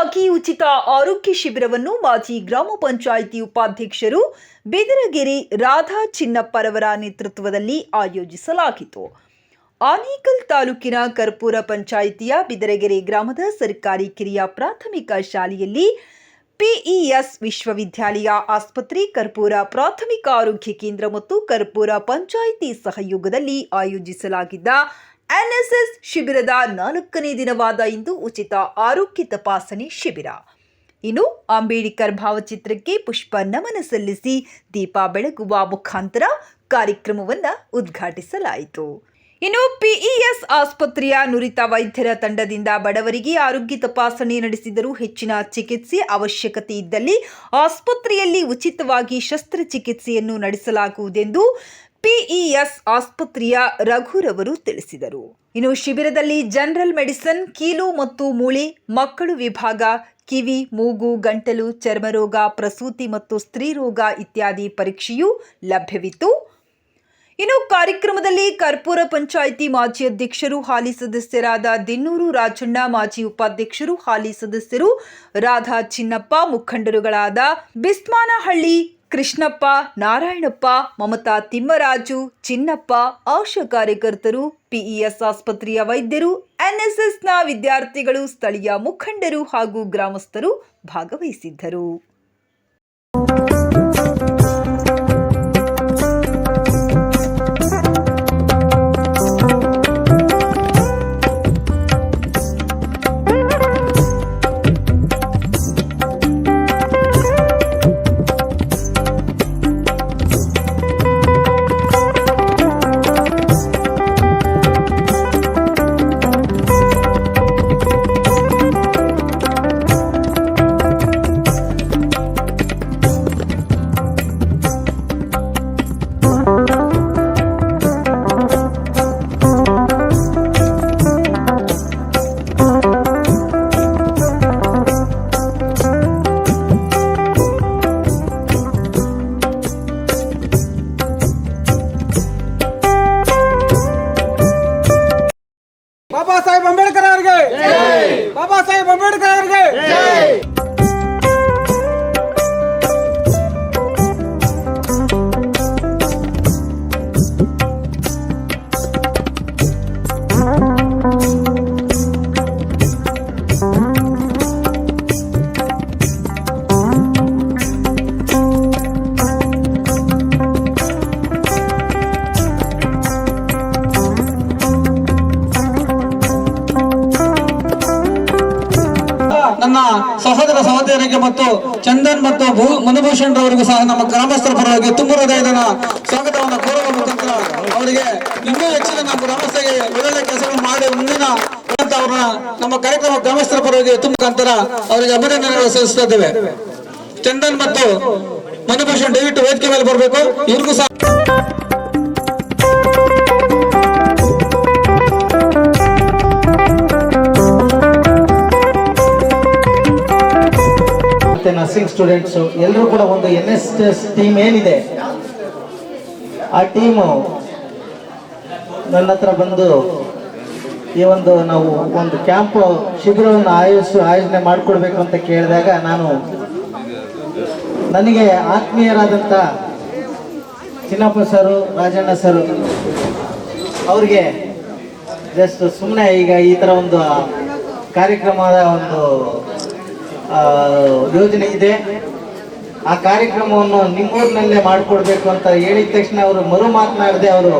ಉಚಿತವಾಗಿ ಉಚಿತ ಆರೋಗ್ಯ ಶಿಬಿರವನ್ನು ಮಾಜಿ ಗ್ರಾಮ ಪಂಚಾಯಿತಿ ಉಪಾಧ್ಯಕ್ಷರು ಬಿದರಗೆರೆ ರಾಧಾ ಚಿನ್ನಪ್ಪರವರ ನೇತೃತ್ವದಲ್ಲಿ ಆಯೋಜಿಸಲಾಗಿತ್ತು. ಆನೇಕಲ್ ತಾಲೂಕಿನ ಕರ್ಪೂರ ಪಂಚಾಯಿತಿಯ ಬಿದರಗೆರೆ ಗ್ರಾಮದ ಸರ್ಕಾರಿ ಕಿರಿಯ ಪ್ರಾಥಮಿಕ ಶಾಲೆಯಲ್ಲಿ ಪಿಇಎಸ್ ವಿಶ್ವವಿದ್ಯಾಲಯ ಆಸ್ಪತ್ರೆ, ಕರ್ಪೂರ ಪ್ರಾಥಮಿಕ ಆರೋಗ್ಯ ಕೇಂದ್ರ ಮತ್ತು ಕರ್ಪೂರ ಪಂಚಾಯಿತಿ ಸಹಯೋಗದಲ್ಲಿ ಆಯೋಜಿಸಲಾಗಿದ್ದ ಎನ್ಎಸ್ಎಸ್ ಶಿಬಿರದ 4ನೇ ದಿನವಾದ ಇಂದು ಉಚಿತ ಆರೋಗ್ಯ ತಪಾಸಣೆ ಶಿಬಿರ. ಇನ್ನು ಅಂಬೇಡ್ಕರ್ ಭಾವಚಿತ್ರಕ್ಕೆ ಪುಷ್ಪ ನಮನ ಸಲ್ಲಿಸಿ ದೀಪ ಬೆಳಗುವ ಮುಖಾಂತರ ಕಾರ್ಯಕ್ರಮವನ್ನು ಉದ್ಘಾಟಿಸಲಾಯಿತು. ಇನ್ನು ಪಿಇಎಸ್ ಆಸ್ಪತ್ರೆಯ ನುರಿತ ವೈದ್ಯರ ತಂಡದಿಂದ ಬಡವರಿಗೆ ಆರೋಗ್ಯ ತಪಾಸಣೆ ನಡೆಸಿದರು. ಹೆಚ್ಚಿನ ಚಿಕಿತ್ಸೆ ಅವಶ್ಯಕತೆ ಇದ್ದಲ್ಲಿ ಆಸ್ಪತ್ರೆಯಲ್ಲಿ ಉಚಿತವಾಗಿ ಶಸ್ತ್ರಚಿಕಿತ್ಸೆಯನ್ನು ನಡೆಸಲಾಗುವುದೆಂದು ಪಿಇಎಸ್ ಆಸ್ಪತ್ರೆಯ ರಘುರವರು ತಿಳಿಸಿದರು. ಇನ್ನು ಶಿಬಿರದಲ್ಲಿ ಜನರಲ್ ಮೆಡಿಸಿನ್, ಕೀಲು ಮತ್ತು ಮೂಳೆ, ಮಕ್ಕಳು ವಿಭಾಗ, ಕಿವಿ, ಮೂಗು, ಗಂಟಲು, ಚರ್ಮರೋಗ, ಪ್ರಸೂತಿ ಮತ್ತು ಸ್ತ್ರೀ ರೋಗ ಇತ್ಯಾದಿ ಪರೀಕ್ಷೆಯೂ ಲಭ್ಯವಿತ್ತು. ಇನ್ನು ಕಾರ್ಯಕ್ರಮದಲ್ಲಿ ಕರ್ಪೂರ ಪಂಚಾಯಿತಿ ಮಾಜಿ ಅಧ್ಯಕ್ಷರು, ಹಾಲಿ ಸದಸ್ಯರಾದ ದಿನ್ನೂರು ರಾಜಣ್ಣ, ಮಾಜಿ ಉಪಾಧ್ಯಕ್ಷರು, ಹಾಲಿ ಸದಸ್ಯರು ರಾಧಾ ಚಿನ್ನಪ್ಪ, ಮುಖಂಡರುಗಳಾದ ಬಿಸ್ಮಾನಹಳ್ಳಿ ಕೃಷ್ಣಪ್ಪ, ನಾರಾಯಣಪ್ಪ, ಮಮತಾ ತಿಮ್ಮರಾಜು, ಚಿನ್ನಪ್ಪ, ಆಶಾ ಕಾರ್ಯಕರ್ತರು, ಪಿಇಎಸ್ ಆಸ್ಪತ್ರೆಯ ವೈದ್ಯರು, ಎನ್ಎಸ್ಎಸ್ನ ವಿದ್ಯಾರ್ಥಿಗಳು, ಸ್ಥಳೀಯ ಮುಖಂಡರು ಹಾಗೂ ಗ್ರಾಮಸ್ಥರು ಭಾಗವಹಿಸಿದ್ದರು. ಬಾಬಾ ಸಾಹೇಬ್ ಅಂಬೇಡ್ಕರ್ ಅವರಿಗೆ ಜೈ. ಬಾಬಾ ಸಾಹೇಬ್ ಅಂಬೇಡ್ಕರ್ ಅವರಿಗೆ ಜೈ. ನನ್ನ ಸಹೋದರ ಸಹೋದರಿಯರಿಗೆ ಮತ್ತು ಚಂದನ್ ಮತ್ತು ಮನುಭೂಷಣ್ ರವರಿಗೂ ಸಹ ನಮ್ಮ ಗ್ರಾಮಸ್ಥರ ಪರವಾಗಿ ತುಂಬ ಹೃದಯದ ಸ್ವಾಗತವನ್ನು ಕೋರುವ ಮುಖಾಂತರ ಅವರಿಗೆ ಇನ್ನೂ ಹೆಚ್ಚಿನ ನಮ್ಮ ಗ್ರಾಮಸ್ಥರಿಗೆ ಒಳ್ಳೆಯ ಕೆಲಸವನ್ನು ಮಾಡಿ ಮುಂದಿನ ಅವರ ನಮ್ಮ ಕಾರ್ಯಕ್ರಮ ಗ್ರಾಮಸ್ಥರ ಪರವಾಗಿ ತುಂಬ ಮುಖಾಂತರ ಅವರಿಗೆ ಅಭಿನಂದನೆಗಳು ಸಲ್ಲಿಸ್ತಾ ಇದ್ದೇವೆ. ಚಂದನ್ ಮತ್ತು ಮನುಭೂಷಣ್ ದಯವಿಟ್ಟು ವೇದಿಕೆ ಮೇಲೆ ಬರಬೇಕು. ಇವ್ರಿಗೂ ಸಹ ನರ್ಸಿಂಗ್ ಸ್ಟೂಡೆಂಟ್ಸ್ ಎಲ್ಲರೂ ಕೂಡ ಒಂದು ಎನ್ಎಸ್ಎಸ್ ಟೀಮ್ ಏನಿದೆ ಆ ಟೀಮು ನನ್ನ ಹತ್ರ ಬಂದು ಈ ನಾವು ಒಂದು ಕ್ಯಾಂಪ್ ಶಿಬಿರವನ್ನು ಆಯೋಜನೆ ಮಾಡಿಕೊಡ್ಬೇಕು ಅಂತ ಕೇಳಿದಾಗ ನನಗೆ ಆತ್ಮೀಯರಾದಂಥ ಚಿನ್ನಪ್ಪ ಸರು, ರಾಜಣ್ಣ ಸರು ಅವ್ರಿಗೆ ಜಸ್ಟ್ ಸುಮ್ಮನೆ ಈಗ ಈ ಥರ ಒಂದು ಕಾರ್ಯಕ್ರಮದ ಒಂದು ಯೋಜನೆ ಇದೆ, ಆ ಕಾರ್ಯಕ್ರಮವನ್ನು ನಿಮ್ಮೂರಿನಲ್ಲೇ ಮಾಡಿಕೊಡ್ಬೇಕು ಅಂತ ಹೇಳಿದ ತಕ್ಷಣ ಅವರು ಮರು ಮಾತನಾಡದೆ ಅವರು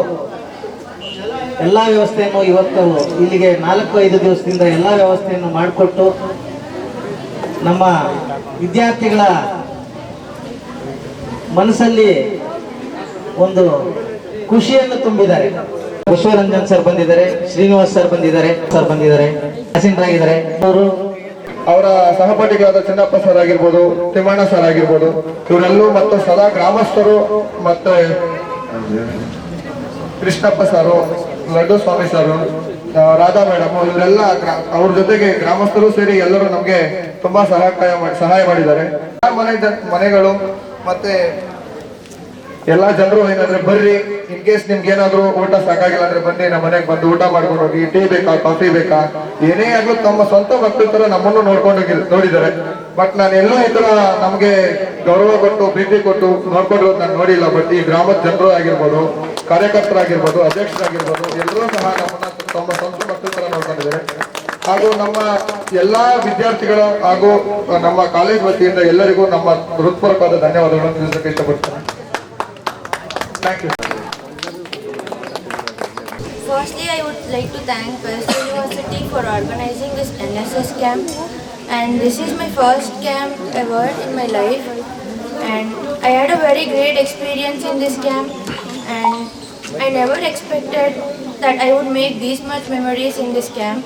ಎಲ್ಲ ವ್ಯವಸ್ಥೆಯನ್ನು ಇವತ್ತು ಇಲ್ಲಿಗೆ 4-5 ದಿವಸದಿಂದ ಎಲ್ಲ ವ್ಯವಸ್ಥೆಯನ್ನು ಮಾಡಿಕೊಟ್ಟು ನಮ್ಮ ವಿದ್ಯಾರ್ಥಿಗಳ ಮನಸ್ಸಲ್ಲಿ ಒಂದು ಖುಷಿಯನ್ನು ತುಂಬಿದ್ದಾರೆ. ವಿಶ್ವರಂಜನ್ ಸರ್ ಬಂದಿದ್ದಾರೆ, ಶ್ರೀನಿವಾಸ್ ಸರ್ ಬಂದಿದ್ದಾರೆ, ತಹಸೀಲ್ದಾರ್ ಅವರು ಅವರ ಸಹಪಾಠಿಗಳಾದ ಚಿನ್ನಪ್ಪ ಸರ್ ಆಗಿರ್ಬೋದು, ತಿಮ್ಮಣ್ಣ ಸರ್ ಆಗಿರ್ಬೋದು, ಇವರೆಲ್ಲೂ ಮತ್ತು ಸದಾ ಗ್ರಾಮಸ್ಥರು ಮತ್ತೆ ಕೃಷ್ಣಪ್ಪ ಸರು, ಲಡ್ಡು ಸ್ವಾಮಿ ಸರು, ರಾಧಾ ಮೇಡಮ್ ಇವರೆಲ್ಲ ಅವ್ರ ಜೊತೆಗೆ ಗ್ರಾಮಸ್ಥರು ಸೇರಿ ಎಲ್ಲರೂ ನಮಗೆ ತುಂಬಾ ಸಹಾಯ ಮಾಡಿದ್ದಾರೆ. ಮನೆಗಳು ಮತ್ತೆ ಎಲ್ಲಾ ಜನರು ಏನಂದ್ರೆ ಬರ್ರಿ, ಇನ್ ಕೇಸ್ ನಿಮ್ಗೆ ಏನಾದ್ರು ಊಟ ಸಾಕಾಗಿಲ್ಲ ಅಂದ್ರೆ ಬನ್ನಿ, ನಮ್ಮ ಮನೆಗೆ ಬಂದು ಊಟ ಮಾಡ್ಕೊಂಡು ಹೋಗಿ. ಟೀ ಬೇಕಾ, ಕಾಫಿ ಬೇಕಾ, ಏನೇ ಆಗ್ಲೂ ತಮ್ಮ ಸ್ವಂತ ಮಕ್ಕಳ ತರ ನಮ್ಮನ್ನು ನೋಡಿದ್ದಾರೆ. ಬಟ್ ನಾನು ಎಲ್ಲೋ ಈ ತರ ನಮ್ಗೆ ಗೌರವ ಕೊಟ್ಟು ಪ್ರೀತಿ ಕೊಟ್ಟು ನೋಡ್ಕೊಂಡಿರೋದು ನಾನು ನೋಡಿಲ್ಲ. ಬಟ್ ಈ ಗ್ರಾಮದ ಜನರು ಆಗಿರ್ಬೋದು, ಕಾರ್ಯಕರ್ತರಾಗಿರ್ಬೋದು, ಅಧ್ಯಕ್ಷರಾಗಿರ್ಬೋದು, ಎಲ್ಲರೂ ಸಹ ನಮ್ಮನ್ನ ತಮ್ಮ ಸ್ವಂತ ಮಕ್ಕಳ ತರ ನೋಡ್ಕೊಂಡಿದ್ದಾರೆ. ಹಾಗೂ ನಮ್ಮ ಎಲ್ಲಾ ವಿದ್ಯಾರ್ಥಿಗಳ ಹಾಗೂ ನಮ್ಮ ಕಾಲೇಜ್ ವತಿಯಿಂದ ಎಲ್ಲರಿಗೂ ನಮ್ಮ ಹೃತ್ಪೂರ್ವಕವಾದ ಧನ್ಯವಾದಗಳನ್ನು ತಿಳಿಸಕ್ಕೆ ಇಷ್ಟಪಡ್ತೇನೆ. Thank you. Firstly, I would like to thank Western University for organizing this NSS camp, and this is my first camp ever in my life, and I had a very great experience in this camp, and I never expected that I would make these much memories in this camp.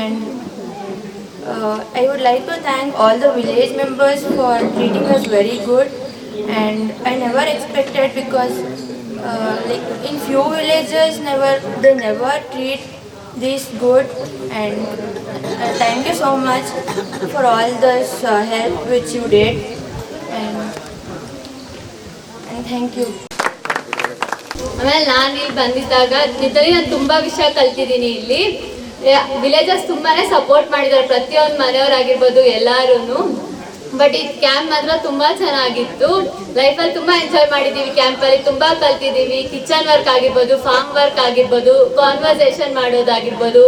And I would like to thank all the village members for treating us very good, and I never expected, because like in few villages they never treat this good. And thank you so much for all this help which you did, and thank you. ಆಮೇಲೆ ನಾನು ಇಲ್ಲಿ ಬಂದಿದ್ದಾಗ ನಿಜವಾಗಿ ನಾನು ತುಂಬ ವಿಷಯ ಕಲ್ತಿದ್ದೀನಿ. ಇಲ್ಲಿ ವಿಲೇಜಸ್ ತುಂಬಾನೇ ಸಪೋರ್ಟ್ ಮಾಡಿದ್ದಾರೆ, ಪ್ರತಿಯೊಂದು ಮನೆಯವರಾಗಿರ್ಬೋದು ಎಲ್ಲರೂ. ಬಟ್ ಈ ಕ್ಯಾಂಪ್ ಮಾತ್ರ ತುಂಬ ಚೆನ್ನಾಗಿತ್ತು. ಲೈಫಲ್ಲಿ ತುಂಬ ಎಂಜಾಯ್ ಮಾಡಿದ್ದೀವಿ. ಕ್ಯಾಂಪಲ್ಲಿ ತುಂಬ ಕಲ್ತಿದ್ದೀವಿ. ಕಿಚನ್ ವರ್ಕ್ ಆಗಿರ್ಬೋದು, ಫಾರ್ಮ್ ವರ್ಕ್ ಆಗಿರ್ಬೋದು, ಕಾನ್ವರ್ಸೇಷನ್ ಮಾಡೋದಾಗಿರ್ಬೋದು,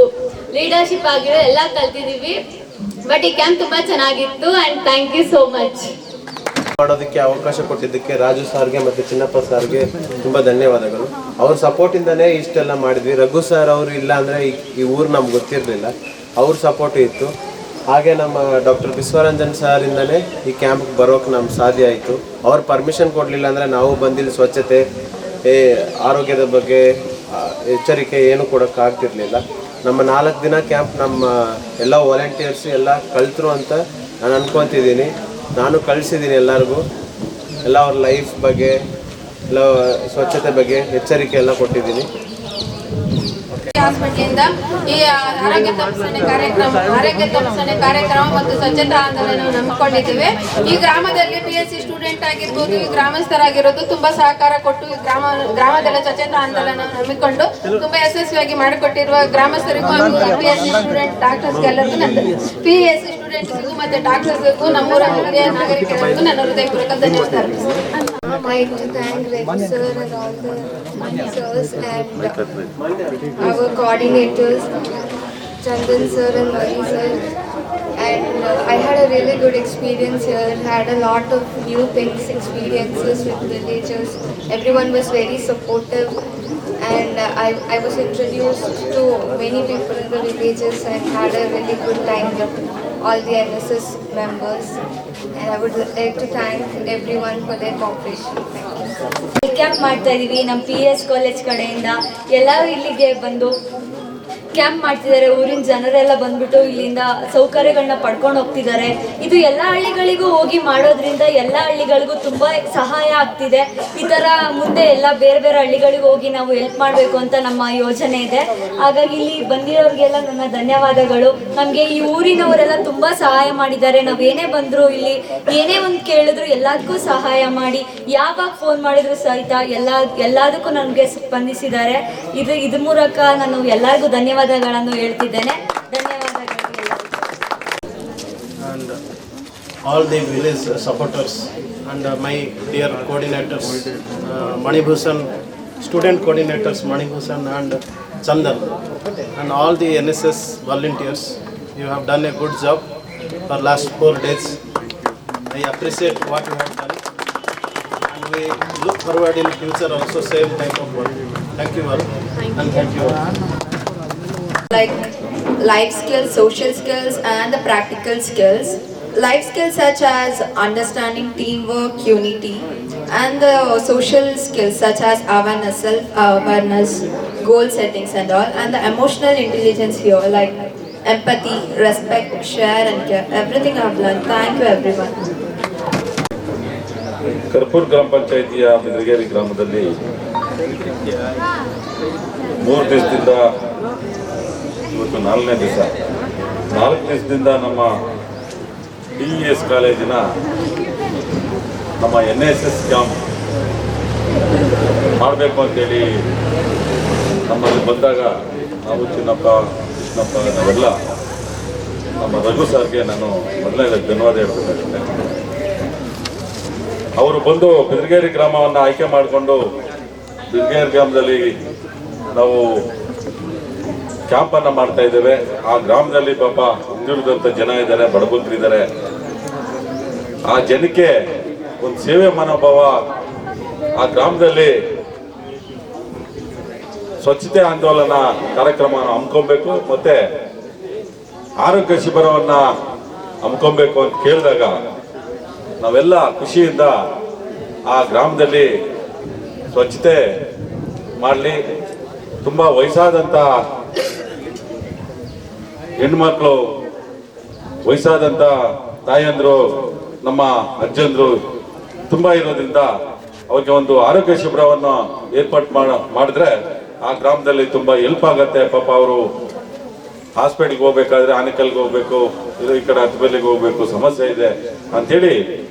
ಲೀಡರ್ಶಿಪ್ ಆಗಿರೋದು ಎಲ್ಲ ಕಲ್ತಿದ್ದೀವಿ. ಬಟ್ ಈ ಕ್ಯಾಂಪ್ ತುಂಬ ಚೆನ್ನಾಗಿತ್ತು, and thank you so much. ಮಾಡೋದಕ್ಕೆ ಅವಕಾಶ ಕೊಟ್ಟಿದ್ದಕ್ಕೆ ರಾಜು ಸಾರ್ಗೆ ಮತ್ತು ಚಿನ್ನಪ್ಪ ಸಾರ್ಗೆ ತುಂಬ ಧನ್ಯವಾದಗಳು. ಅವ್ರ ಸಪೋರ್ಟಿಂದನೇ ಇಷ್ಟೆಲ್ಲ ಮಾಡಿದ್ವಿ. ರಘು ಸರ್ ಅವರು ಇಲ್ಲ ಅಂದರೆ ಈ ಊರು ನಮ್ಗೆ ಗೊತ್ತಿರಲಿಲ್ಲ, ಅವ್ರ ಸಪೋರ್ಟು ಇತ್ತು. ಹಾಗೆ ನಮ್ಮ ಡಾಕ್ಟರ್ ವಿಶ್ವರಂಜನ್ ಸರಿಂದನೇ ಈ ಕ್ಯಾಂಪ್ಗೆ ಬರೋಕ್ಕೆ ನಮ್ಗೆ ಸಾಧ್ಯ ಆಯಿತು. ಅವ್ರು ಪರ್ಮಿಷನ್ ಕೊಡಲಿಲ್ಲ ಅಂದರೆ ನಾವು ಬಂದಿಲ್ಲಿ ಸ್ವಚ್ಛತೆ, ಆರೋಗ್ಯದ ಬಗ್ಗೆ ಎಚ್ಚರಿಕೆ ಏನು ಕೊಡೋಕ್ಕಾಗ್ತಿರ್ಲಿಲ್ಲ. ನಮ್ಮ 4 ದಿನ ಕ್ಯಾಂಪ್ ನಮ್ಮ ಎಲ್ಲ ವಾಲಂಟಿಯರ್ಸು ಎಲ್ಲ ಕಲಿತರು ಅಂತ ನಾನು ಅನ್ಕೊತಿದ್ದೀನಿ. ನಾನು ಕಳಿಸಿದ್ದೀನಿ ಎಲ್ಲರಿಗೂ. ಎಲ್ಲ ಅವ್ರ ಲೈಫ್ ಬಗ್ಗೆ, ಎಲ್ಲ ಸ್ವಚ್ಛತೆ ಬಗ್ಗೆ ಎಚ್ಚರಿಕೆ ಎಲ್ಲ ಕೊಟ್ಟಿದ್ದೀನಿ. ಹಾಸ್ಪಿಟಲಿಂದ ಈ ಆರೋಗ್ಯ ತಪಾಸಣೆ ಕಾರ್ಯಕ್ರಮ ಮತ್ತು ಸ್ವಚ್ಛತಾ ಆಂದೋಲನ ನಂಬಿಕೊಂಡಿದ್ದೇವೆ. ಈ ಗ್ರಾಮದಲ್ಲಿ PSC ಸ್ಟೂಡೆಂಟ್ ಆಗಿರ್ಬೋದು, ಈ ಗ್ರಾಮಸ್ಥರಾಗಿರೋದು ತುಂಬಾ ಸಹಕಾರ ಕೊಟ್ಟು ಗ್ರಾಮದಲ್ಲಿ ಸ್ವಚ್ಛತಾ ಆಂದೋಲನ ನಂಬಿಕೊಂಡು ತುಂಬಾ ಯಶಸ್ವಿಯಾಗಿ ಮಾಡಿಕೊಟ್ಟಿರುವ ಗ್ರಾಮಸ್ಥರಿಗೂ ಹಾಗೂ PSC ಸ್ಟೂಡೆಂಟ್ ಡಾಕ್ಟರ್ಸ್ಗೆಲ್ಲರಿಗೂ PSC ಸ್ಟೂಡೆಂಟ್ಸ್ಗೂ ಮತ್ತೆ ಡಾಕ್ಟರ್ಸ್ಗೂ ನಮ್ಮೂರ ಹಿರಿಯ ನಾಗರಿಕರಿಗೂ ನನ್ನ ಹೃದಯಪೂರ್ವಕ ಧನ್ಯವಾದಗಳು. I like to thank Regu sir and all the sirs and our coordinators, Chandan sir and Mani sir. And I had a really good experience here. Had a lot of new things, experiences with villagers. Everyone was very supportive, and I was introduced to many people in the villages and had a really good time with all the NSS members. And I would like to thank everyone for their cooperation. Thank you. Camp ಮಾಡ್ತಾ ಇದೀವಿ. ನಮ್ಮ PS college ಕಡೆಯಿಂದ ಎಲ್ಲರೂ ಇಲ್ಲಿಗೆ ಬಂದು camp ಮಾಡ್ತಿದ್ದಾರೆ. ಊರಿನ ಜನರೆಲ್ಲ ಬಂದ್ಬಿಟ್ಟು ಇಲ್ಲಿಂದ ಸೌಕರ್ಯಗಳನ್ನ ಪಡ್ಕೊಂಡು ಹೋಗ್ತಿದ್ದಾರೆ. ಇದು ಎಲ್ಲ ಹಳ್ಳಿಗಳಿಗೂ ಹೋಗಿ ಮಾಡೋದ್ರಿಂದ ಎಲ್ಲ ಹಳ್ಳಿಗಳಿಗೂ ತುಂಬ ಸಹಾಯ ಆಗ್ತಿದೆ. ಈ ಥರ ಮುಂದೆ ಎಲ್ಲ ಬೇರೆ ಬೇರೆ ಹಳ್ಳಿಗಳಿಗೂ ಹೋಗಿ ನಾವು ಹೆಲ್ಪ್ ಮಾಡಬೇಕು ಅಂತ ನಮ್ಮ ಯೋಜನೆ ಇದೆ. ಹಾಗಾಗಿ ಇಲ್ಲಿ ಬಂದಿರೋರಿಗೆಲ್ಲ ನನ್ನ ಧನ್ಯವಾದಗಳು. ನಮಗೆ ಈ ಊರಿನವರೆಲ್ಲ ತುಂಬ ಸಹಾಯ ಮಾಡಿದ್ದಾರೆ. ನಾವೇನೇ ಬಂದರೂ ಇಲ್ಲಿ ಏನೇ ಒಂದು ಕೇಳಿದ್ರು ಎಲ್ಲದಕ್ಕೂ ಸಹಾಯ ಮಾಡಿ, ಯಾವಾಗ ಫೋನ್ ಮಾಡಿದ್ರು ಸಹಿತ ಎಲ್ಲದಕ್ಕೂ ನನಗೆ ಸ್ಪಂದಿಸಿದ್ದಾರೆ. ಇದ್ರ ಮೂಲಕ ನಾನು ಎಲ್ಲರಿಗೂ ಧನ್ಯವಾದಗಳನ್ನು ಹೇಳ್ತಿದ್ದೇನೆ. ಧನ್ಯವಾದಗಳು. And all the village supporters and my dear coordinators, Manibhushan, student coordinators Manibhushan and Chandan, and all the NSS volunteers, you have done a good job for last 4 days. I appreciate what you have done, and we look forward in future also same type of work. Thank you all, and thank you all. Like life skills, social skills and the practical skills. Life skills such as understanding teamwork, unity, and the social skills such as awareness, self-awareness, goal settings and all, and the emotional intelligence here like empathy, respect, share and care. Everything I have learned. Thank you everyone. Kapoor ಗ್ರಾಮ ಪಂಚಾಯಿತಿಯ ಬಿದ್ರಗೇರಿ ಗ್ರಾಮದಲ್ಲಿ 3 ದಿವಸದಿಂದ ಇವತ್ತು 4ನೇ ದಿವಸ. 4 ದಿವಸದಿಂದ ನಮ್ಮ DES ಕಾಲೇಜಿನ ನಮ್ಮ NSS ಕ್ಯಾಂಪ್ ಮಾಡಬೇಕು ಅಂತೇಳಿ ನಮ್ಮಲ್ಲಿ ಬಂದಾಗ ನಾವು ಚಿನ್ನಪ್ಪ ಕೃಷ್ಣಪ್ಪ ನಾವೆಲ್ಲ ನಮ್ಮ ರಘು ಸರ್ಗೆ ನಾನು ಮೊದಲನೇ ಧನ್ಯವಾದ ಹೇಳ್ಬೇಕಾಗುತ್ತೆ. ಅವರು ಬಂದು ಬಿದರಗೇರಿ ಗ್ರಾಮವನ್ನು ಆಯ್ಕೆ ಮಾಡಿಕೊಂಡು ಬಿದರಗೇರಿ ಗ್ರಾಮದಲ್ಲಿ ನಾವು ಕ್ಯಾಂಪನ್ನು ಮಾಡ್ತಾ ಇದ್ದೇವೆ. ಆ ಗ್ರಾಮದಲ್ಲಿ ಪಾಪ ಹಿಂದುಳಿದಂಥ ಜನ ಇದ್ದಾರೆ, ಬಡಬಗ್ರಿದ್ದಾರೆ. ಆ ಜನಕ್ಕೆ ಒಂದು ಸೇವೆ ಮನೋಭಾವ ಆ ಗ್ರಾಮದಲ್ಲಿ ಸ್ವಚ್ಛತೆ ಆಂದೋಲನ ಕಾರ್ಯಕ್ರಮವನ್ನು ಹಮ್ಮಿಕೊಬೇಕು, ಮತ್ತೆ ಆರೋಗ್ಯ ಶಿಬಿರವನ್ನು ಹಮ್ಮಿಕೊಬೇಕು ಅಂತ ಕೇಳಿದಾಗ ನಾವೆಲ್ಲ ಖುಷಿಯಿಂದ ಆ ಗ್ರಾಮದಲ್ಲಿ ಸ್ವಚ್ಛತೆ ಮಾಡಲಿ. ತುಂಬ ವಯಸ್ಸಾದಂಥ ಹೆಣ್ಮಕ್ಳು, ವಯಸ್ಸಾದಂಥ ತಾಯಂದರು, ನಮ್ಮ ಅಜ್ಜಂದರು ತುಂಬ ಇರೋದ್ರಿಂದ ಅವ್ರಿಗೆ ಒಂದು ಆರೋಗ್ಯ ಶಿಬಿರವನ್ನು ಏರ್ಪಾಟ್ ಮಾಡಿದ್ರೆ ಆ ಗ್ರಾಮದಲ್ಲಿ ತುಂಬ ಹೆಲ್ಪ್ ಆಗುತ್ತೆ. ಪಾಪ ಅವರು ಹಾಸ್ಪಿಟ್ಲ್ಗೆ ಹೋಗ್ಬೇಕಾದ್ರೆ ಆನೇಕಲ್ಗೆ ಹೋಗ್ಬೇಕು, ಇದು ಈ ಕಡೆ ಹತ್ತಬೆಲ್ಲಿಗೆ ಹೋಗ್ಬೇಕು, ಸಮಸ್ಯೆ ಇದೆ ಅಂಥೇಳಿ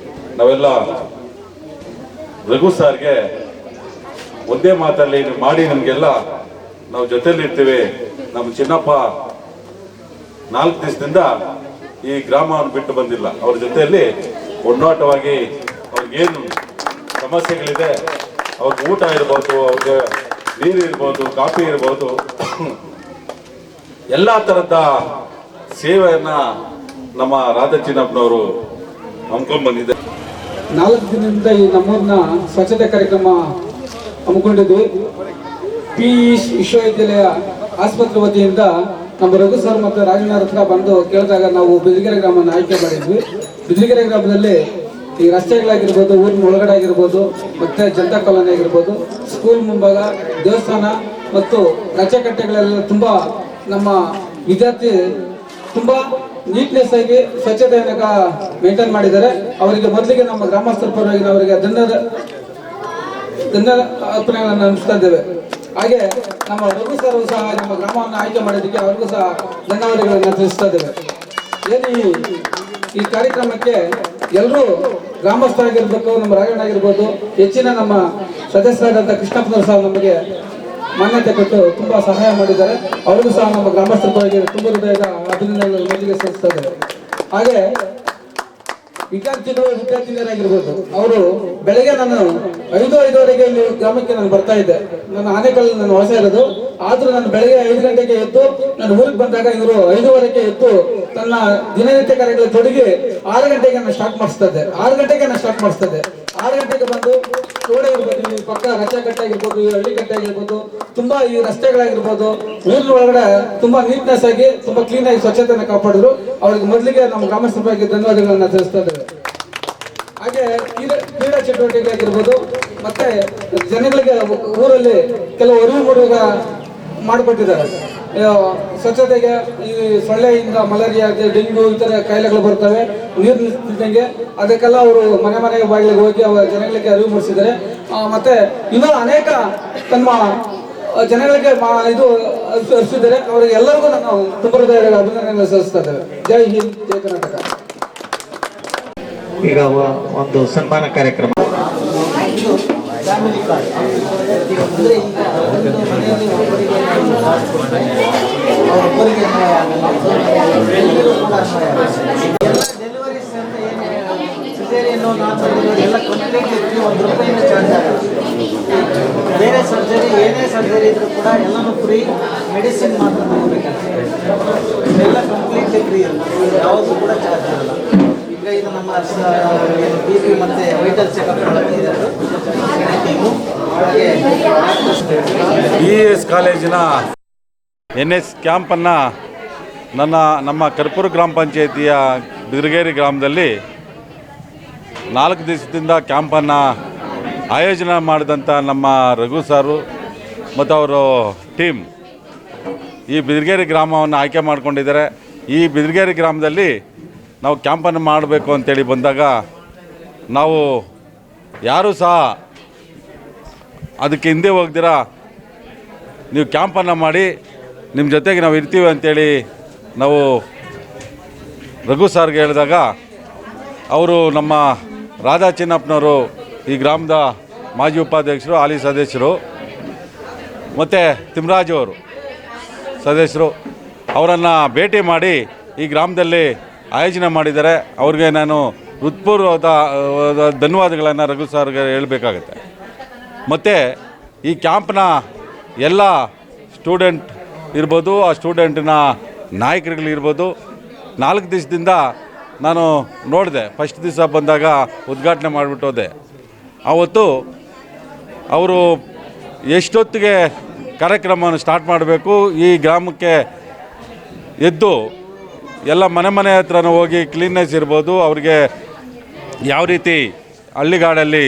ನಾವೆಲ್ಲ ರಘು ಸರ್ಗೆ ಒಂದೇ ಮಾತಲ್ಲಿ ನೀವು ಮಾಡಿ, ನಮಗೆಲ್ಲ ನಾವು ಜೊತೆಲಿ ಇರ್ತೀವಿ. ನಮ್ಮ ಚಿನ್ನಪ್ಪ 4 ದಿವಸದಿಂದ ಈ ಗ್ರಾಮವನ್ನು ಬಿಟ್ಟು ಬಂದಿಲ್ಲ. ಅವ್ರ ಜೊತೆಯಲ್ಲಿ ಒಡನಾಟವಾಗಿ ಅವ್ರಿಗೇನು ಸಮಸ್ಯೆಗಳಿದೆ, ಅವ್ರಿಗೆ ಊಟ ಇರ್ಬೋದು, ಅವ್ರಿಗೆ ನೀರು ಇರ್ಬೋದು, ಕಾಫಿ ಇರ್ಬೋದು, ಎಲ್ಲ ಥರದ ಸೇವೆಯನ್ನು ನಮ್ಮ ರಾಧಾ ಚಿನ್ನಪ್ಪನವರು ಹಮ್ಮಿಕೊಂಡು ಬಂದಿದೆ. 4 ದಿನದಿಂದ ಈ ನಮ್ಮೂರಿನ ಸ್ವಚ್ಛತೆ ಕಾರ್ಯಕ್ರಮ ಹಮ್ಮಿಕೊಂಡಿದ್ವಿ. PE ವಿಶ್ವವಿದ್ಯಾಲಯ ಆಸ್ಪತ್ರೆ ವತಿಯಿಂದ ನಮ್ಮ ರಘು ಸರ್ ಮತ್ತು ರಾಜಣ್ಣರ ಹತ್ರ ಬಂದು ಕೇಳಿದಾಗ ನಾವು ಬಿದರಗೆರೆ ಗ್ರಾಮವನ್ನು ಆಯ್ಕೆ ಮಾಡಿದ್ವಿ. ಬಿದರಗೆರೆ ಗ್ರಾಮದಲ್ಲಿ ಈ ರಸ್ತೆಗಳಾಗಿರ್ಬೋದು, ಊರಿನ ಒಳಗಡೆ ಆಗಿರ್ಬೋದು, ಮತ್ತು ಜನತಾ ಕಾಲೋನಿ ಆಗಿರ್ಬೋದು, ಸ್ಕೂಲ್ ಮುಂಭಾಗ, ದೇವಸ್ಥಾನ ಮತ್ತು ರಚೆಕಟ್ಟೆಗಳೆಲ್ಲ ತುಂಬ ನಮ್ಮ ವಿದ್ಯಾರ್ಥಿ ತುಂಬ ನೀಟ್ನೆಸ್ ಆಗಿ ಸ್ವಚ್ಛತೆಯನ್ನು ಮೇಂಟೈನ್ ಮಾಡಿದ್ದಾರೆ. ಅವರಿಗೆ ಮೊದಲಿಗೆ ನಮ್ಮ ಗ್ರಾಮಸ್ಥರ ಪರವಾಗಿ ಅವರಿಗೆ ಅರ್ಪಣೆಗಳನ್ನು ಅನಿಸ್ತಾ ಇದ್ದೇವೆ. ಹಾಗೆ ನಮ್ಮ ರಘು ಸರ್ ಸಹ ನಮ್ಮ ಗ್ರಾಮವನ್ನು ಆಯ್ಕೆ ಮಾಡೋದಕ್ಕೆ ಅವ್ರಿಗೂ ಸಹ ಧನ್ಯವಾದಗಳನ್ನು ತಿಳಿಸ್ತಾ ಇದ್ದೇವೆ. ಏನು ಈ ಕಾರ್ಯಕ್ರಮಕ್ಕೆ ಎಲ್ಲರೂ ಗ್ರಾಮಸ್ಥರಾಗಿರ್ಬೇಕು, ನಮ್ಮ ರಾಜಣ್ಣ ಆಗಿರ್ಬೋದು, ಹೆಚ್ಚಿನ ನಮ್ಮ ಸದಸ್ಯರಾದಂಥ ಕೃಷ್ಣಪ್ಪನವರು ಸಹ ನಮಗೆ ಮಾನ್ಯತೆ ಕೊಟ್ಟು ತುಂಬ ಸಹಾಯ ಮಾಡಿದ್ದಾರೆ. ಅವರಿಗೂ ಸಹ ನಮ್ಮ ಗ್ರಾಮಸ್ಥರ ಪರವಾಗಿ ತುಂಬ ಹೃದಯದ ಅಭಿನಂದನೆಗಳನ್ನು ಮೊದಲಿಗೆ ಸಲ್ಲಿಸ್ತಾ ಇದ್ದಾರೆ. ಹಾಗೆ ವಿದ್ಯಾರ್ಥಿನಿಯರಾಗಿರ್ಬೋದು, ಅವರು ಬೆಳಗ್ಗೆ ನಾನು 5:05ವರೆಗೆ ಇಲ್ಲಿ ಗ್ರಾಮಕ್ಕೆ ನಾನು ಬರ್ತಾ ಇದ್ದೆ. ನನ್ನ ಆನೇಕಲ್ ನಾನು ವಾಸ ಇರೋದು. ಆದ್ರೂ ನಾನು ಬೆಳಗ್ಗೆ 5 ಗಂಟೆಗೆ ಎದ್ದು ನಾನು ಊರಿಗೆ ಬಂದಾಗ ಇವರು 5:15ಕ್ಕೆ ಎದ್ದು ತನ್ನ ದಿನನಿತ್ಯ ಕಾರ್ಯಗಳಲ್ಲಿ ತೊಡಗಿ 6 ಗಂಟೆಗೆ ನಾನು ಸ್ಟಾರ್ಟ್ ಮಾಡಿಸ್ತಾ ಇದ್ದೆ. 6 ಗಂಟೆಗೆ ಬಂದು ರೋಡ್ ಇರ್ಬೋದು, ಈ ಪಕ್ಕ ರಚೆಕಟ್ಟೆ ಆಗಿರ್ಬೋದು, ಈ ಹಳ್ಳಿಕಟ್ಟೆ ಆಗಿರ್ಬೋದು, ತುಂಬಾ ಈ ರಸ್ತೆಗಳಾಗಿರ್ಬೋದು, ಊರಿನ ಒಳಗಡೆ ತುಂಬಾ ನೀಟ್ನೆಸ್ ಆಗಿ ತುಂಬಾ ಕ್ಲೀನ್ ಆಗಿ ಸ್ವಚ್ಛತೆಯನ್ನು ಕಾಪಾಡಿದ್ರು. ಅವ್ರಿಗೆ ಮೊದಲಿಗೆ ನಮ್ಮ ಗ್ರಾಮಸ್ಥರ ಬಗ್ಗೆ ಧನ್ಯವಾದಗಳನ್ನ ತಿಳಿಸ್ತಾ ಇದ್ದೇವೆ. ಹಾಗೆ ಕ್ರೀಡಾ ಚಟುವಟಿಕೆ ಆಗಿರ್ಬೋದು, ಮತ್ತೆ ಜನಗಳಿಗೆ ಊರಲ್ಲಿ ಕೆಲವು ಅರಿವು ಮೂಡುವ ಮಾಡಿಕೊಟ್ಟಿದ್ದಾರೆ. ಸ್ವಚ್ಛತೆಗೆ ಈ ಸೊಳ್ಳೆಯಿಂದ ಮಲೇರಿಯಾ, ಡೆಂಗ್ಯೂ ಈ ಥರ ಕಾಯಿಲೆಗಳು ಬರ್ತವೆ ನೀರು ನಿಂತಿದ್ದಂಗೆ. ಅದಕ್ಕೆಲ್ಲ ಅವರು ಮನೆಗೆ ಬಾಗಿಲಿಗೆ ಹೋಗಿ ಅವರ ಜನಗಳಿಗೆ ಅರಿವು ಮೂಡಿಸಿದ್ದಾರೆ. ಮತ್ತೆ ಇನ್ನೂ ಅನೇಕ ತಮ್ಮ ಜನಗಳಿಗೆ ಇದು ಹರಿಸಿದ್ದಾರೆ. ಅವರಿಗೆ ಎಲ್ಲರಿಗೂ ನಾವು ತುಂಬ ಹೃದಯದ ಅಭಿನಂದನೆ ಸಲ್ಲಿಸ್ತಾ ಇದ್ದೇವೆ. ಜೈ ಹಿಂದ್, ಜೈ ಕರ್ನಾಟಕ. ಈಗ ಒಂದು ಸನ್ಮಾನ ಕಾರ್ಯಕ್ರಮ. ಎಲ್ಲ ಕಂಪ್ಲೀಟ್ ₹1 ಚಾರ್ಜ್ ಆಗಲ್ಲ. ಬೇರೆ ಸರ್ಜರಿ, ಏನೇ ಸರ್ಜರಿ ಇದ್ರೂ ಕೂಡ ಎಲ್ಲನೂ ಫ್ರೀ. ಮೆಡಿಸಿನ್ ಮಾತ್ರ ತಗೋಬೇಕಾಗ್ತದೆ. ಇದೆಲ್ಲ ಕಂಪ್ಲೀಟ್ ಫ್ರೀ, ಯಾವುದು ಕೂಡ ಚಾರ್ಜ್ ಇರಲ್ಲ. ಈಗ ಇದು ನಮ್ಮ BP ಮತ್ತು ವೈಟಲ್ ಚೆಕಪ್ BES ಕಾಲೇಜಿನ NS ಕ್ಯಾಂಪನ್ನು ನಮ್ಮ ಕರ್ಪೂರ ಗ್ರಾಮ ಪಂಚಾಯಿತಿಯ ಬಿದರಗೇರಿ ಗ್ರಾಮದಲ್ಲಿ 4 ದಿವಸದಿಂದ ಕ್ಯಾಂಪನ್ನು ಆಯೋಜನೆ ಮಾಡಿದಂಥ ನಮ್ಮ ರಘು ಸಾರು ಮತ್ತು ಅವರು ಟೀಮ್ ಈ ಬಿದರಗೇರಿ ಗ್ರಾಮವನ್ನು ಆಯ್ಕೆ ಮಾಡಿಕೊಂಡಿದ್ದಾರೆ. ಈ ಬಿದರಗೇರಿ ಗ್ರಾಮದಲ್ಲಿ ನಾವು ಕ್ಯಾಂಪನ್ನು ಮಾಡಬೇಕು ಅಂತೇಳಿ ಬಂದಾಗ ನಾವು ಯಾರೂ ಸಹ ಅದಕ್ಕೆ ಹಿಂದೆ ಹೋಗ್ದಿರ ನೀವು ಕ್ಯಾಂಪನ್ನು ಮಾಡಿ ನಿಮ್ಮ ಜೊತೆಗೆ ನಾವು ಇರ್ತೀವಿ ಅಂಥೇಳಿ ನಾವು ರಘು ಸಾರ್ಗೆ ಹೇಳಿದಾಗ ಅವರು ನಮ್ಮ ರಾಧಾ ಚಿನ್ನಪ್ಪನವರು ಈ ಗ್ರಾಮದ ಮಾಜಿ ಉಪಾಧ್ಯಕ್ಷರು, ಹಾಲಿ ಸದಸ್ಯರು ಮತ್ತು ತಿಮ್ಮರಾಜು ಅವರು ಸದಸ್ಯರು ಅವರನ್ನು ಭೇಟಿ ಮಾಡಿ ಈ ಗ್ರಾಮದಲ್ಲಿ ಆಯೋಜನೆ ಮಾಡಿದ್ದಾರೆ. ಅವ್ರಿಗೆ ನಾನು ಹೃತ್ಪೂರ್ವದ ಧನ್ಯವಾದಗಳನ್ನು ರಘು ಸರ್ಗೆ ಹೇಳಬೇಕಾಗತ್ತೆ. ಮತ್ತು ಈ ಕ್ಯಾಂಪ್ನ ಎಲ್ಲ ಸ್ಟೂಡೆಂಟ್ ಇರ್ಬೋದು, ಆ ಸ್ಟೂಡೆಂಟಿನ ನಾಯಕರುಗಳಿರ್ಬೋದು, 4 ದಿವಸದಿಂದ ನಾನು ನೋಡಿದೆ. ಫಸ್ಟ್ ದಿವಸ ಬಂದಾಗ ಉದ್ಘಾಟನೆ ಮಾಡಿಬಿಟ್ಟು ಹೋದೆ. ಆವತ್ತು ಅವರು ಎಷ್ಟೊತ್ತಿಗೆ ಕಾರ್ಯಕ್ರಮವನ್ನು ಸ್ಟಾರ್ಟ್ ಮಾಡಬೇಕು, ಈ ಗ್ರಾಮಕ್ಕೆ ಎದ್ದು ಎಲ್ಲ ಮನೆ ಹತ್ರನೂ ಹೋಗಿ ಕ್ಲೀನ್ನೆಸ್ ಇರ್ಬೋದು, ಅವ್ರಿಗೆ ಯಾವ ರೀತಿ ಹಳ್ಳಿಗಾಡಲ್ಲಿ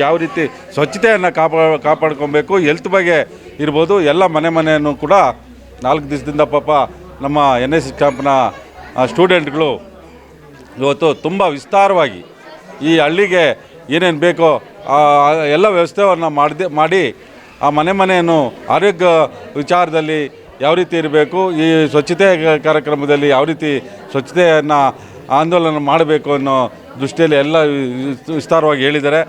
ಯಾವ ರೀತಿ ಸ್ವಚ್ಛತೆಯನ್ನು ಕಾಪಾಡ್ಕೊಬೇಕು, ಹೆಲ್ತ್ ಬಗ್ಗೆ ಇರ್ಬೋದು, ಎಲ್ಲ ಮನೆಯನ್ನು ಕೂಡ 4 ದಿವಸದಿಂದ ಪಾಪ ನಮ್ಮ NSS ಕ್ಯಾಂಪ್ನ ಸ್ಟೂಡೆಂಟ್ಗಳು ಇವತ್ತು ತುಂಬ ವಿಸ್ತಾರವಾಗಿ ಈ ಹಳ್ಳಿಗೆ ಏನೇನು ಬೇಕೋ ಎಲ್ಲ ವ್ಯವಸ್ಥೆಯನ್ನು ಮಾಡಿ ಆ ಮನೆಯನ್ನು ಆರೋಗ್ಯ ವಿಚಾರದಲ್ಲಿ ಯಾವ ರೀತಿ ಇರಬೇಕು, ಈ ಸ್ವಚ್ಛತೆ ಕಾರ್ಯಕ್ರಮದಲ್ಲಿ ಯಾವ ರೀತಿ ಸ್ವಚ್ಛತೆಯನ್ನು ಆಂದೋಲನ ಮಾಡಬೇಕು ಅನ್ನೋ ದೃಷ್ಟಿಯಲ್ಲಿ ಎಲ್ಲ ವಿಸ್ತಾರವಾಗಿ ಹೇಳಿದ್ದಾರೆ.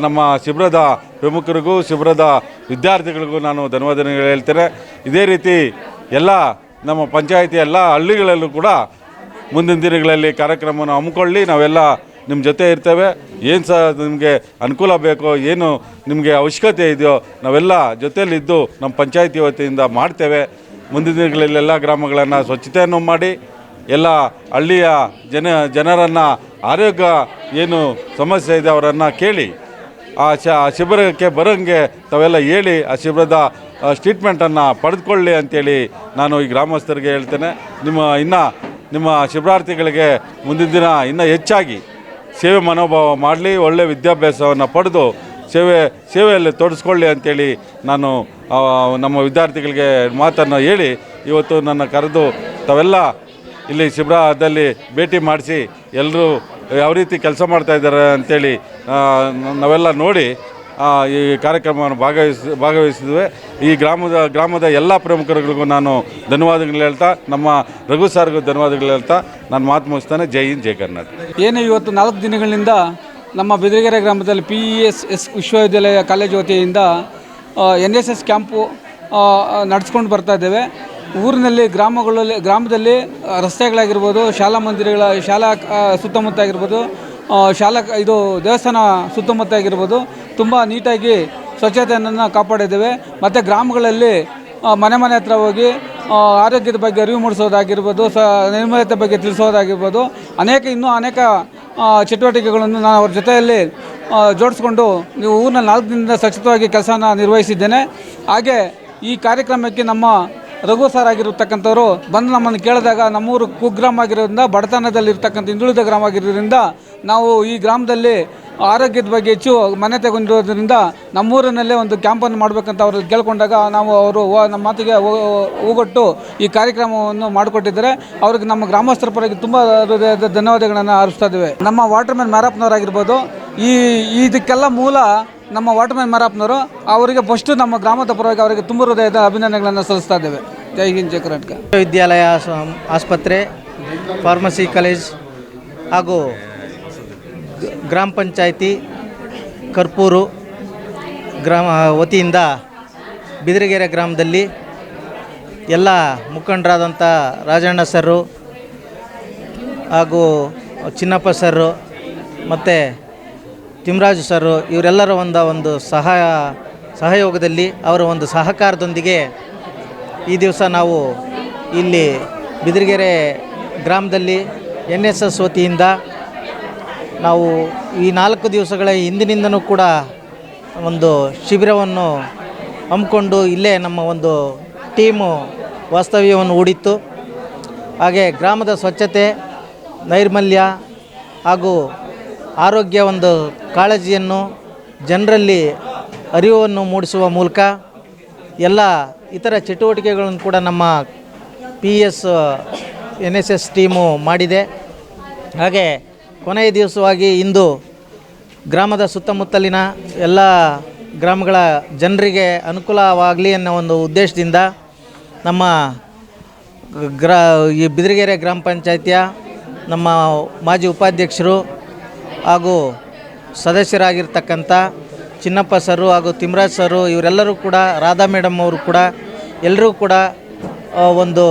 ನಮ್ಮ ಶಿಬಿರದ ಪ್ರಮುಖರಿಗೂ ಶಿಬಿರದ ವಿದ್ಯಾರ್ಥಿಗಳಿಗೂ ನಾನು ಧನ್ಯವಾದಗಳು ಹೇಳ್ತೇನೆ. ಇದೇ ರೀತಿ ಎಲ್ಲ ನಮ್ಮ ಪಂಚಾಯಿತಿ ಎಲ್ಲ ಹಳ್ಳಿಗಳಲ್ಲೂ ಕೂಡ ಮುಂದಿನ ದಿನಗಳಲ್ಲಿ ಕಾರ್ಯಕ್ರಮವನ್ನು ಹಮ್ಮಿಕೊಳ್ಳಿ. ನಾವೆಲ್ಲ ನಿಮ್ಮ ಜೊತೆ ಇರ್ತೇವೆ. ಏನು ಸಹ ನಿಮಗೆ ಅನುಕೂಲ ಬೇಕೋ, ಏನು ನಿಮಗೆ ಅವಶ್ಯಕತೆ ಇದೆಯೋ ನಾವೆಲ್ಲ ಜೊತೆಯಲ್ಲಿದ್ದು ನಮ್ಮ ಪಂಚಾಯಿತಿ ವತಿಯಿಂದ ಮಾಡ್ತೇವೆ. ಮುಂದಿನ ದಿನಗಳಲ್ಲಿ ಎಲ್ಲ ಗ್ರಾಮಗಳನ್ನು ಸ್ವಚ್ಛತೆಯನ್ನು ಮಾಡಿ ಎಲ್ಲ ಹಳ್ಳಿಯ ಜನರನ್ನು ಆರೋಗ್ಯ ಏನು ಸಮಸ್ಯೆ ಇದೆ ಅವರನ್ನು ಕೇಳಿ ಆ ಶಿಬಿರಕ್ಕೆ ಬರೋಂಗೆ ತಾವೆಲ್ಲ ಹೇಳಿ ಆ ಶಿಬಿರದ ಟ್ರೀಟ್ಮೆಂಟನ್ನು ಪಡೆದುಕೊಳ್ಳಿ ಅಂತೇಳಿ ನಾನು ಈ ಗ್ರಾಮಸ್ಥರಿಗೆ ಹೇಳ್ತೇನೆ. ನಿಮ್ಮ ಶಿಬಿರಾರ್ಥಿಗಳಿಗೆ ಮುಂದಿನ ದಿನ ಇನ್ನೂ ಹೆಚ್ಚಾಗಿ ಸೇವೆ ಮನೋಭಾವ ಮಾಡಲಿ, ಒಳ್ಳೆಯ ವಿದ್ಯಾಭ್ಯಾಸವನ್ನು ಪಡೆದು ಸೇವೆಯಲ್ಲಿ ತೊಡಗಿಸ್ಕೊಳ್ಳಿ ಅಂತೇಳಿ ನಾನು ನಮ್ಮ ವಿದ್ಯಾರ್ಥಿಗಳಿಗೆ ಮಾತನ್ನು ಹೇಳಿ ಇವತ್ತು ನನ್ನ ಕರೆದು ತಾವೆಲ್ಲ ಇಲ್ಲಿ ಶಿಬಿರದಲ್ಲಿ ಭೇಟಿ ಮಾಡಿಸಿ ಎಲ್ಲರೂ ಯಾವ ರೀತಿ ಕೆಲಸ ಮಾಡ್ತಾಯಿದ್ದಾರೆ ಅಂಥೇಳಿ ನಾವೆಲ್ಲ ನೋಡಿ ಈ ಕಾರ್ಯಕ್ರಮವನ್ನು ಭಾಗವಹಿಸಿದ್ವಿ. ಈ ಗ್ರಾಮದ ಎಲ್ಲ ಪ್ರಮುಖರುಗಳಿಗೂ ನಾನು ಧನ್ಯವಾದಗಳು ಹೇಳ್ತಾ, ನಮ್ಮ ರಘು ಸರ್ಗೂ ಧನ್ಯವಾದಗಳು ಹೇಳ್ತಾ ನಾನು ಮಾತು ಮುಗಿಸ್ತೇನೆ. ಜೈ ಹಿಂದ್, ಜೈ ಕರ್ನಾಟಕ. ಏನು ಇವತ್ತು 4 ದಿನಗಳಿಂದ ನಮ್ಮ ಬಿದಿರಗೆರೆ ಗ್ರಾಮದಲ್ಲಿ PES ವಿಶ್ವವಿದ್ಯಾಲಯ ಕಾಲೇಜು ವತಿಯಿಂದ NSS ಕ್ಯಾಂಪು ನಡೆಸ್ಕೊಂಡು ಬರ್ತಾ ಇದ್ದೇವೆ. ಊರಿನಲ್ಲಿ ಗ್ರಾಮದಲ್ಲಿ ರಸ್ತೆಗಳಾಗಿರ್ಬೋದು, ಶಾಲಾ ಸುತ್ತಮುತ್ತ ಆಗಿರ್ಬೋದು, ದೇವಸ್ಥಾನ ಸುತ್ತಮುತ್ತ ಆಗಿರ್ಬೋದು ತುಂಬ ನೀಟಾಗಿ ಸ್ವಚ್ಛತೆಯನ್ನು ಕಾಪಾಡಿದ್ದೇವೆ. ಮತ್ತು ಗ್ರಾಮಗಳಲ್ಲಿ ಮನೆ ಹತ್ರ ಹೋಗಿ ಆರೋಗ್ಯದ ಬಗ್ಗೆ ಅರಿವು ಮೂಡಿಸೋದಾಗಿರ್ಬೋದು, ನಿರ್ಮಲತೆ ಬಗ್ಗೆ ತಿಳಿಸೋದಾಗಿರ್ಬೋದು, ಇನ್ನೂ ಅನೇಕ ಚಟುವಟಿಕೆಗಳನ್ನು ನಾನು ಅವ್ರ ಜೊತೆಯಲ್ಲಿ ಜೋಡಿಸ್ಕೊಂಡು ನೀವು ಊರಿನ 4 ದಿನದಿಂದ ಸ್ವಚ್ಛತವಾಗಿ ಕೆಲಸನ ನಿರ್ವಹಿಸಿದ್ದೇನೆ. ಹಾಗೆ ಈ ಕಾರ್ಯಕ್ರಮಕ್ಕೆ ನಮ್ಮ ರಘು ಸರ್ ಆಗಿರತಕ್ಕಂಥವ್ರು ಬಂದು ನಮ್ಮನ್ನು ಕೇಳಿದಾಗ ನಮ್ಮೂರು ಕುಗ್ರಾಮ ಆಗಿರೋದ್ರಿಂದ, ಬಡತನದಲ್ಲಿರ್ತಕ್ಕಂಥ ಹಿಂದುಳಿದ ಗ್ರಾಮ ಆಗಿರೋದ್ರಿಂದ ನಾವು ಈ ಗ್ರಾಮದಲ್ಲಿ ಆರೋಗ್ಯದ ಬಗ್ಗೆ ಹೆಚ್ಚು ಮಾನ್ಯತೆ ಹೊಂದಿರೋದ್ರಿಂದ ನಮ್ಮೂರಿನಲ್ಲೇ ಒಂದು ಕ್ಯಾಂಪನ್ನು ಮಾಡಬೇಕಂತ ಅವರು ಕೇಳ್ಕೊಂಡಾಗ ಅವರು ನಮ್ಮ ಮಾತಿಗೆ ಹೋಗೊಟ್ಟು ಈ ಕಾರ್ಯಕ್ರಮವನ್ನು ಮಾಡಿಕೊಟ್ಟಿದ್ದಾರೆ. ಅವ್ರಿಗೆ ನಮ್ಮ ಗ್ರಾಮಸ್ಥರ ಪರವಾಗಿ ತುಂಬ ಧನ್ಯವಾದಗಳನ್ನು ಅರ್ಪಿಸ್ತಾ ಇದ್ದೇವೆ. ನಮ್ಮ ವಾಟರ್ಮ್ಯಾನ್ ಮಾರಪ್ಪನವರಾಗಿರ್ಬೋದು, ಇದಕ್ಕೆಲ್ಲ ಮೂಲ ನಮ್ಮ ವಾಟರ್ಮ್ಯಾನ್ ಮಾರಪ್ಪನವರು. ಅವರಿಗೆ ಫಸ್ಟು ನಮ್ಮ ಗ್ರಾಮದ ಪರವಾಗಿ ಅವರಿಗೆ ತುಂಬ ಹೃದಯದ ಅಭಿನಂದನೆಗಳನ್ನು ಸಲ್ಲಿಸ್ತಾ ಇದ್ದೇವೆ. ಜೈ ಹಿಂದ್, ಜೈ ಕರ್ನಾಟಕ. ವಿಶ್ವವಿದ್ಯಾಲಯ ಆಸ್ಪತ್ರೆ, ಫಾರ್ಮಸಿ ಕಾಲೇಜ್ ಹಾಗೂ ಗ್ರಾಮ ಪಂಚಾಯಿತಿ ಕರ್ಪೂರು ಗ್ರಾಮ ವತಿಯಿಂದ ಬಿದಿರಗೆರೆ ಗ್ರಾಮದಲ್ಲಿ ಎಲ್ಲ ಮುಖಂಡರಾದಂಥ ರಾಜಣ್ಣ ಸರ್ರು ಹಾಗೂ ಚಿನ್ನಪ್ಪ ಸರ್ರು ಮತ್ತು ತಿಮ್ಮರಾಜು ಸರ್ರು ಇವರೆಲ್ಲರ ಒಂದು ಸಹಯೋಗದಲ್ಲಿ ಅವರ ಒಂದು ಸಹಕಾರದೊಂದಿಗೆ ಈ ದಿವಸ ನಾವು ಇಲ್ಲಿ ಬಿದಿರಗೆರೆ ಗ್ರಾಮದಲ್ಲಿ NSS ವತಿಯಿಂದ ನಾವು ಈ 4 ದಿವಸಗಳ ಹಿಂದಿನಿಂದನೂ ಕೂಡ ಒಂದು ಶಿಬಿರವನ್ನು ಹಮ್ಮಿಕೊಂಡು ಇಲ್ಲೇ ನಮ್ಮ ಒಂದು ಟೀಮು ವಾಸ್ತವ್ಯವನ್ನು ಹೂಡಿತ್ತು. ಹಾಗೆ ಗ್ರಾಮದ ಸ್ವಚ್ಛತೆ, ನೈರ್ಮಲ್ಯ ಹಾಗೂ ಆರೋಗ್ಯ ಒಂದು ಕಾಳಜಿಯನ್ನು ಜನರಲ್ಲಿ ಅರಿವನ್ನು ಮೂಡಿಸುವ ಮೂಲಕ ಎಲ್ಲ ಇತರ ಚಟುವಟಿಕೆಗಳನ್ನು ಕೂಡ ನಮ್ಮ PES NSS ಟೀಮು ಮಾಡಿದೆ. ಹಾಗೆ ಕೊನೆಯ ದಿವಸವಾಗಿ ಇಂದು ಗ್ರಾಮದ ಸುತ್ತಮುತ್ತಲಿನ ಎಲ್ಲ ಗ್ರಾಮಗಳ ಜನರಿಗೆ ಅನುಕೂಲವಾಗಲಿ ಅನ್ನೋ ಒಂದು ಉದ್ದೇಶದಿಂದ ನಮ್ಮ ಈ ಬಿದಿರಗೆರೆ ಗ್ರಾಮ ಪಂಚಾಯಿತಿಯ ನಮ್ಮ ಮಾಜಿ ಉಪಾಧ್ಯಕ್ಷರು ಹಾಗೂ ಸದಸ್ಯರಾಗಿರ್ತಕ್ಕಂಥ ಚಿನ್ನಪ್ಪ ಸರು ಹಾಗೂ ತಿಮ್ರಾಜ್ ಸರು ಇವರೆಲ್ಲರೂ ಕೂಡ ರಾಧಾ ಮೇಡಮ್ ಅವರು ಕೂಡ ಎಲ್ಲರೂ ಕೂಡ ಒಂದು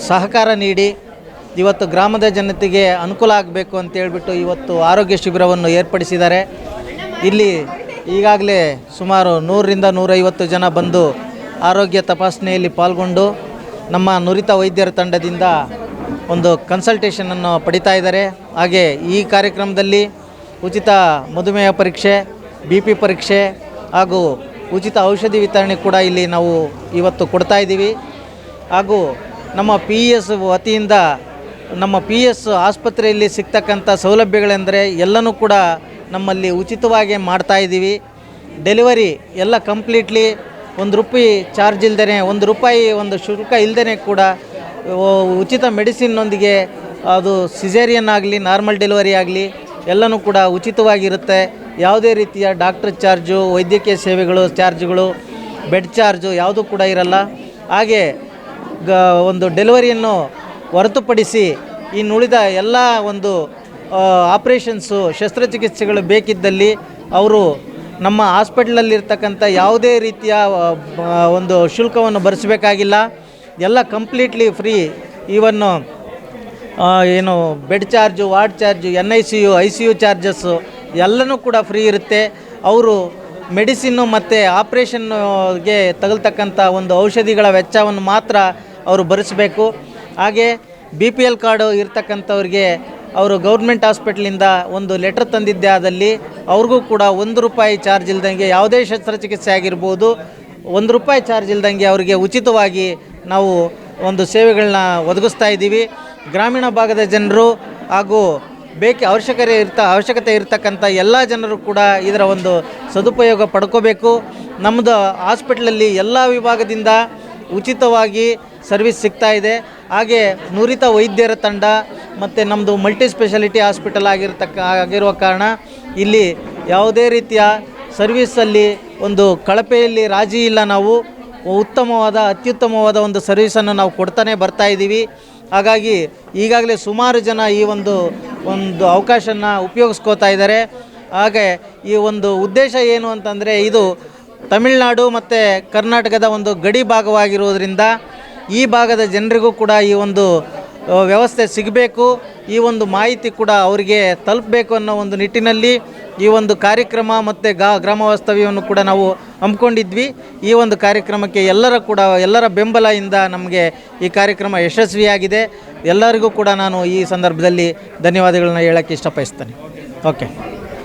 ಸಹಕಾರ ನೀಡಿ ಇವತ್ತು ಗ್ರಾಮದ ಜನತೆಗೆ ಅನುಕೂಲ ಆಗಬೇಕು ಅಂತೇಳ್ಬಿಟ್ಟು ಇವತ್ತು ಆರೋಗ್ಯ ಶಿಬಿರವನ್ನು ಏರ್ಪಡಿಸಿದ್ದಾರೆ. ಇಲ್ಲಿ ಈಗಾಗಲೇ ಸುಮಾರು 100ರಿಂದ 150 ಜನ ಬಂದು ಆರೋಗ್ಯ ತಪಾಸಣೆಯಲ್ಲಿ ಪಾಲ್ಗೊಂಡು ನಮ್ಮ ನುರಿತ ವೈದ್ಯರ ತಂಡದಿಂದ ಒಂದು ಕನ್ಸಲ್ಟೇಷನನ್ನು ಪಡಿತಾ ಇದ್ದಾರೆ. ಹಾಗೆ ಈ ಕಾರ್ಯಕ್ರಮದಲ್ಲಿ ಉಚಿತ ಮಧುಮೇಹ ಪರೀಕ್ಷೆ, BP ಪರೀಕ್ಷೆ ಹಾಗೂ ಉಚಿತ ಔಷಧಿ ವಿತರಣೆ ಕೂಡ ಇಲ್ಲಿ ನಾವು ಇವತ್ತು ಕೊಡ್ತಾ ಇದ್ದೀವಿ. ಹಾಗೂ ನಮ್ಮ PES ವತಿಯಿಂದ ನಮ್ಮ PES ಆಸ್ಪತ್ರೆಯಲ್ಲಿ ಸಿಗ್ತಕ್ಕಂಥ ಸೌಲಭ್ಯಗಳೆಂದರೆ ಎಲ್ಲನೂ ಕೂಡ ನಮ್ಮಲ್ಲಿ ಉಚಿತವಾಗಿ ಮಾಡ್ತಾ ಇದ್ದೀವಿ. ಡೆಲಿವರಿ ಎಲ್ಲ ಕಂಪ್ಲೀಟ್ಲಿ ₹1 ಚಾರ್ಜ್ ಇಲ್ಲದೇ, ₹1 ಒಂದು ಶುಲ್ಕ ಇಲ್ಲದೇ ಕೂಡ ಉಚಿತ ಮೆಡಿಸಿನ್ನೊಂದಿಗೆ ಅದು ಸಿಸೇರಿಯನ್ ಆಗಲಿ ನಾರ್ಮಲ್ ಡೆಲಿವರಿ ಆಗಲಿ ಎಲ್ಲನೂ ಕೂಡ ಉಚಿತವಾಗಿರುತ್ತೆ. ಯಾವುದೇ ರೀತಿಯ ಡಾಕ್ಟರ್ ಚಾರ್ಜು, ವೈದ್ಯಕೀಯ ಸೇವೆಗಳು ಚಾರ್ಜ್ಗಳು, ಬೆಡ್ ಚಾರ್ಜು ಯಾವುದೂ ಕೂಡ ಇರಲ್ಲ. ಹಾಗೆ ಒಂದು ಡೆಲಿವರಿಯನ್ನು ಹೊರತುಪಡಿಸಿ ಇನ್ನುಳಿದ ಎಲ್ಲ ಒಂದು ಆಪ್ರೇಷನ್ಸು, ಶಸ್ತ್ರಚಿಕಿತ್ಸೆಗಳು ಬೇಕಿದ್ದಲ್ಲಿ ಅವರು ನಮ್ಮ ಹಾಸ್ಪಿಟ್ಲಲ್ಲಿರ್ತಕ್ಕಂಥ ಯಾವುದೇ ರೀತಿಯ ಒಂದು ಶುಲ್ಕವನ್ನು ಭರಿಸಬೇಕಾಗಿಲ್ಲ. ಎಲ್ಲ ಕಂಪ್ಲೀಟ್ಲಿ ಫ್ರೀ. ಈವನ್ನು ಏನು bed charge, ward charge, NICU, ICU charges ಎಲ್ಲನೂ ಕೂಡ ಫ್ರೀ ಇರುತ್ತೆ. ಅವರು ಮೆಡಿಸಿನ್ನು ಮತ್ತು ಆಪ್ರೇಷನ್ಗೆ ತಗಲ್ತಕ್ಕಂಥ ಒಂದು ಔಷಧಿಗಳ ವೆಚ್ಚವನ್ನು ಮಾತ್ರ ಅವರು ಭರಿಸಬೇಕು. ಹಾಗೆ BPL ಕಾರ್ಡು ಇರ್ತಕ್ಕಂಥವ್ರಿಗೆ ಅವರು ಗೌರ್ಮೆಂಟ್ ಹಾಸ್ಪಿಟ್ಲಿಂದ ಒಂದು ಲೆಟ್ರ್ ತಂದಿದ್ದೇ ಆದಲ್ಲಿ ಅವ್ರಿಗೂ ಕೂಡ ₹1 ಚಾರ್ಜ್ ಇಲ್ದಂಗೆ ಯಾವುದೇ ಶಸ್ತ್ರಚಿಕಿತ್ಸೆ ಆಗಿರ್ಬೋದು ₹1 ಚಾರ್ಜ್ ಇಲ್ದಂಗೆ ಅವರಿಗೆ ಉಚಿತವಾಗಿ ನಾವು ಒಂದು ಸೇವೆಗಳನ್ನ ಒದಗಿಸ್ತಾ ಇದ್ದೀವಿ. ಗ್ರಾಮೀಣ ಭಾಗದ ಜನರು ಹಾಗೂ ಅವಶ್ಯಕತೆ ಇರ್ತಕ್ಕಂಥ ಎಲ್ಲ ಜನರು ಕೂಡ ಇದರ ಒಂದು ಸದುಪಯೋಗ ಪಡ್ಕೋಬೇಕು. ನಮ್ಮದು ಹಾಸ್ಪಿಟ್ಲಲ್ಲಿ ಎಲ್ಲ ವಿಭಾಗದಿಂದ ಉಚಿತವಾಗಿ ಸರ್ವಿಸ್ ಸಿಗ್ತಾ ಇದೆ. ಹಾಗೆ ನುರಿತ ವೈದ್ಯರ ತಂಡ ಮತ್ತು ನಮ್ಮದು ಮಲ್ಟಿ ಸ್ಪೆಷಾಲಿಟಿ ಹಾಸ್ಪಿಟಲ್ ಆಗಿರುವ ಕಾರಣ ಇಲ್ಲಿ ಯಾವುದೇ ರೀತಿಯ ಸರ್ವಿಸಲ್ಲಿ ಒಂದು ಕಳಪೆಯಲ್ಲಿ ರಾಜಿ ಇಲ್ಲ. ನಾವು ಅತ್ಯುತ್ತಮವಾದ ಒಂದು ಸರ್ವಿಸನ್ನು ನಾವು ಕೊಡ್ತಾನೆ ಬರ್ತಾ ಇದ್ದೀವಿ. ಹಾಗಾಗಿ ಈಗಾಗಲೇ ಸುಮಾರು ಜನ ಈ ಒಂದು ಅವಕಾಶನ ಉಪಯೋಗಿಸ್ಕೋತಾ ಇದ್ದಾರೆ. ಹಾಗೆ ಈ ಒಂದು ಉದ್ದೇಶ ಏನು ಅಂತಂದರೆ, ಇದು ತಮಿಳುನಾಡು ಮತ್ತು ಕರ್ನಾಟಕದ ಒಂದು ಗಡಿ ಭಾಗವಾಗಿರುವುದರಿಂದ ಈ ಭಾಗದ ಜನರಿಗೂ ಕೂಡ ಈ ಒಂದು ವ್ಯವಸ್ಥೆ ಸಿಗಬೇಕು, ಈ ಒಂದು ಮಾಹಿತಿ ಕೂಡ ಅವರಿಗೆ ತಲುಪಬೇಕು ಅನ್ನೋ ಒಂದು ನಿಟ್ಟಿನಲ್ಲಿ ಈ ಒಂದು ಕಾರ್ಯಕ್ರಮ ಮತ್ತು ಗ್ರಾಮ ವಾಸ್ತವ್ಯವನ್ನು ಕೂಡ ನಾವು ಹಮ್ಮಿಕೊಂಡಿದ್ವಿ. ಈ ಒಂದು ಕಾರ್ಯಕ್ರಮಕ್ಕೆ ಎಲ್ಲರ ಬೆಂಬಲದಿಂದ ನಮಗೆ ಈ ಕಾರ್ಯಕ್ರಮ ಯಶಸ್ವಿಯಾಗಿದೆ. ಎಲ್ಲರಿಗೂ ಕೂಡ ನಾನು ಈ ಸಂದರ್ಭದಲ್ಲಿ ಧನ್ಯವಾದಗಳನ್ನ ಹೇಳೋಕ್ಕೆ ಇಷ್ಟಪಡಿಸ್ತೇನೆ. ಓಕೆ.